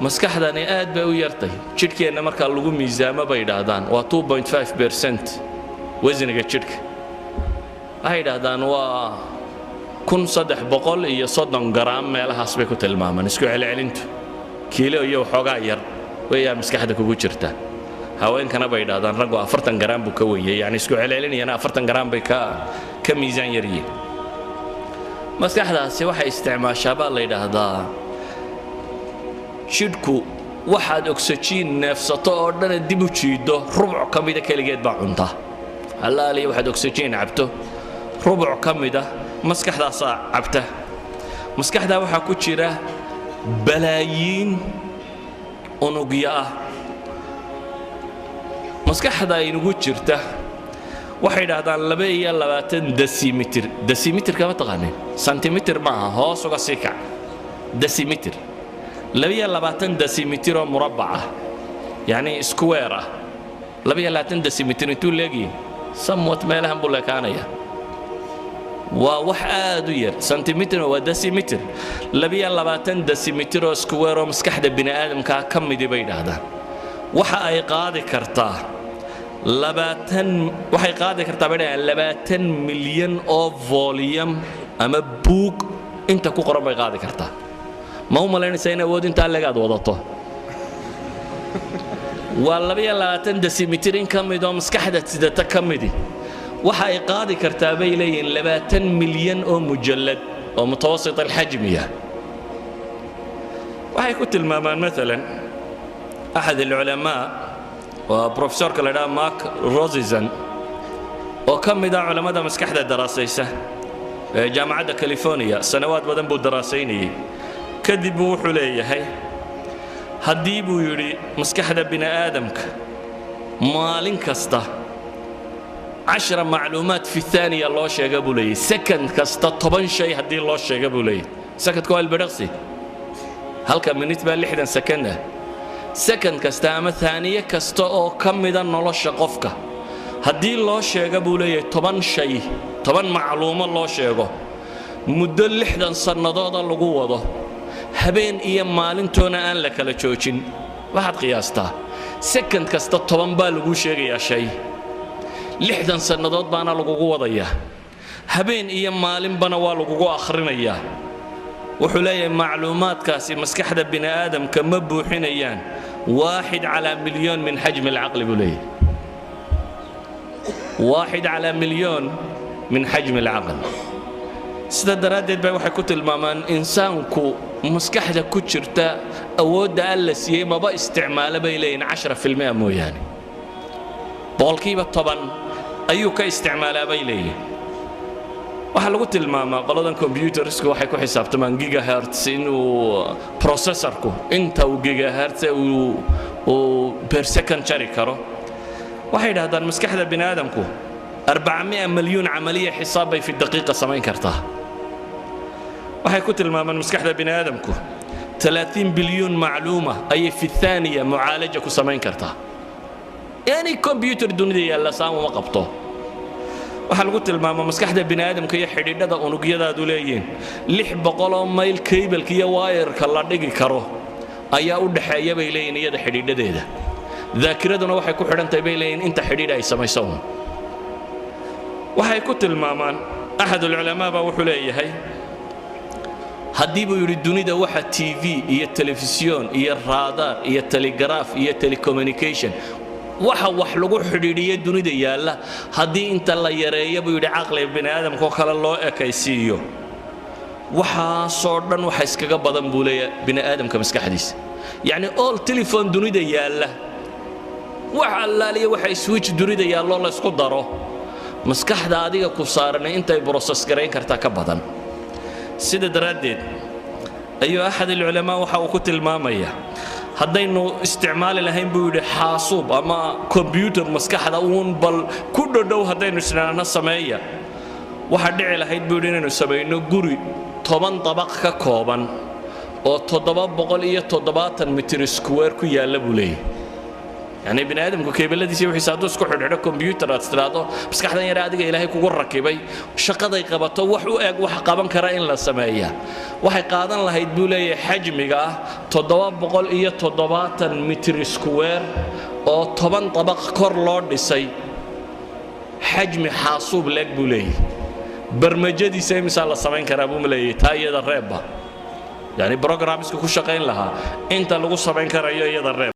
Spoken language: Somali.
maskaxdani aad bay u yartay jidhkeenna marka lagu miisaamo bay yiraahdaan waa 2.5% wasniga jidhka waxay yiraahdaan waa 1330 gram meelahaas bay ku tilmaamaan isku celcelintu kiilo iyo xoogaa yar way maskaxda kugu jirta haweenkana bay yiraahdaan raggu 40 gram buu ka weeyay yani isku celcelinayana 40 gram bay ka miisaan yariyeen maskaxdaasi waxay isticmaashaa baa la yiraahdaa jidhku waxaad oxygen neefsato oo dhan dib u jiido rubuc kamida kaligeed baa cunta halaali waxaad oxygen cabto rubuc kamida maskaxdaas cabta maskaxda waxa ku jira balaayiin unugya ah maskaxda inugu jirta waxay yiraahdaan 22 decimeter kama taqaaneen centimeter ma aha hoos uga sii kac decimeter 22 decimeter oo murabbac yani square 22 decimeter intuu leeyahay somewhat meelahan buu leekaanaya waa wax aad u yar centimeter waa decimeter 22 decimeter oo square oo maskaxda bini aadamka ka mid bay yiraahdaan waxa ay qaadi kartaa 20 milyan oo volume ama book inta ku qoran bay qaadi kartaa ma u malaynaysaa in awood inta leegaad wadato waa 22 decimeter in kamid oo maskaxda sidata kamidi waxa ay qaadi kartaa bay leeyihiin 20 milyan oo mujallad oo mutawasit alxajmiya waxay ku tilmaamaan مثلا أحد العلماء وبروفيسور كلادا ماك روزيزن وكم دا علماء مسكحة دراسيسة جامعة كاليفورنيا سنوات بدن بو دراسيني كذبوا حليه هي هديبو يري مسكحة بني آدمك مالين كستا 10 معلومات في الثانية الله شيء قبوا لي سكند كستا 10 شيء هدي الله شيء قبوا لي سكت كوال برقصي هل كان من يتبع لحدا سكنه سكند كستا أما ثانية كستا أو كم إذا نلاش قفكه هدي الله شيء قبوا لي 10 شيء 10 معلومة الله شيء مدة لحدا صنادات اللقوة ده هبين إيام مالين تونا أن لك لتشوشين واحد قياسته سكند كستا 10 بالقو شيء يا شيء لحدا صنادات بانا لقوة ضيّة هبين إيام مالين بنا والقوة آخرين إياه وحلايا معلومات كاسي مسكحة بني آدم كمبو حنيان 1 على مليون من حجم العقل بوليه 1 على مليون من حجم العقل استدرادت بي waxay ku tilmaamaan insaanku maskaxda ku jirta awoodda alla siiyay ma ba isticmaala bay leeyin 10% mooyaane boqolkiiba 10 ayuu ka isticmaalaa bay leeyin waxa lagu tilmaamaa qoladan computersku waxay ku xisaabtamaan gigahertz inuu processorku inta uu gigahertz uu per second jari karo waxay yiraahdaan maskaxda bini aadamku 400 مليون عملية حسابي في الدقيقة سمين كرتها waxay ku tilmaamaan maskaxda bini aadamku 30 بليون معلومة أي في الثانية معالجة ku samayn kartaa يعني كمبيوتر dunida yalla saamo ma qabto waxa lagu tilmaamaa maskaxda bini aadamka iyo xidhiidhada unugyadaadu leeyihiin 600 mayl cable iyo wire-ka la dhigi karo ayaa u dhaxeeya bay leeyihiin iyada xidhiidhadeeda dhaakiraduna waxay ku xidhan tahay bay leeyihiin inta xidhiidh ay samayso waxay ku tilmaamaan أحد العلماء wuxuu leeyahay haddii buu yiri dunida waxa TV iyo telefisyon iyo radar iyo telegraph iyo telecommunication waxa wax lagu xidhiidhiyo dunida yaala haddii inta la yareeyo buu yiri aqliga bini aadamka kala loo ekaysiiyo waxa soo dhan waxa iskaga badan buu leeyahay bini aadamka maskaxdiisa yani all telephone dunida yaala waxa allaaliyo waxa switch dunida yaalo la isku daro maskaxda adiga ku saaran intay process gareyn kartaa ka badan sida daraadeed ayu ahad ulama waxa uu ku tilmaamaya haddaynu isticmaali lahayn buu yiri xaasuub ama computer maskaxda uun bal ku dhow haddaynu isnaana sameeya waxa dhici lahayd buu yiri inaynu sameeyno guri 10 dabaq ka kooban oo 770 mitir square ku yaala buu leeyahay يعني بني آدم كيبلدي سوي حسابه سكو حد كمبيوتر أسترادو بس كحدا يرى أديك إلهي كوجر ركبي شقة يقبضه وح قابن كرائن للسماية وح قادن الله يدبولي حجمه تضواب بقول إيه تضوابات متر سكوير أو طبعا طبق كورلود يسي حجم حاسوب لك بولي برمجة سي مثال السماين كرابو ملي تاي الربا يعني بروجرامس كل شقين لها أنت لو سماين كرايو يد الربا